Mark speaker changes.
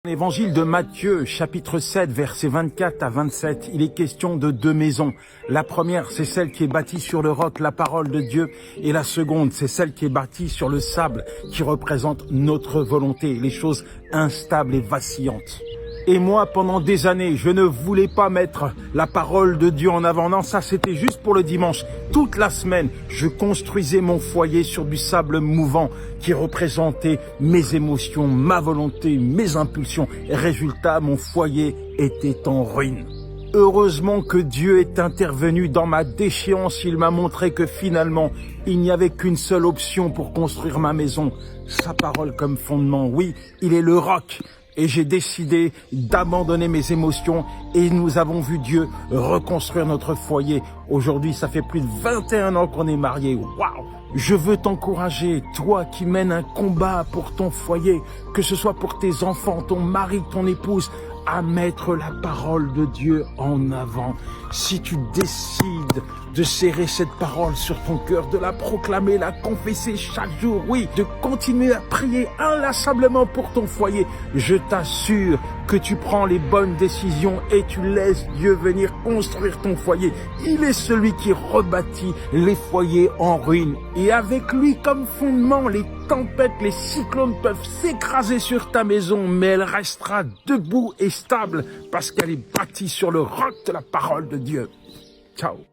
Speaker 1: L'évangile de Matthieu, chapitre 7, versets 24 à 27, il est question de deux maisons. La première, c'est celle qui est bâtie sur le roc, la parole de Dieu. Et la seconde, c'est celle qui est bâtie sur le sable, qui représente notre volonté, les choses instables et vacillantes. Et moi, pendant des années, je ne voulais pas mettre la parole de Dieu en avant. Non, ça, c'était juste pour le dimanche. Toute la semaine, je construisais mon foyer sur du sable mouvant qui représentait mes émotions, ma volonté, mes impulsions. Et résultat, mon foyer était en ruine. Heureusement que Dieu est intervenu dans ma déchéance. Il m'a montré que finalement, il n'y avait qu'une seule option pour construire ma maison. Sa parole comme fondement. Oui, il est le roc. Et j'ai décidé d'abandonner mes émotions et nous avons vu Dieu reconstruire notre foyer. Aujourd'hui, ça fait plus de 21 ans qu'on est mariés. Waouh! Je veux t'encourager, toi qui mènes un combat pour ton foyer, que ce soit pour tes enfants, ton mari, ton épouse, à mettre la parole de Dieu en avant. Si tu décides de serrer cette parole sur ton cœur, de la proclamer, la confesser chaque jour, oui, de continuer à prier inlassablement pour ton foyer, je t'assure que tu prends les bonnes décisions et tu laisses Dieu venir construire ton foyer. Il est celui qui rebâtit les foyers en ruine. Et avec lui comme fondement, les tempêtes, les cyclones peuvent s'écraser sur ta maison, mais elle restera debout et stable parce qu'elle est bâtie sur le roc de la parole de Dieu. Ciao.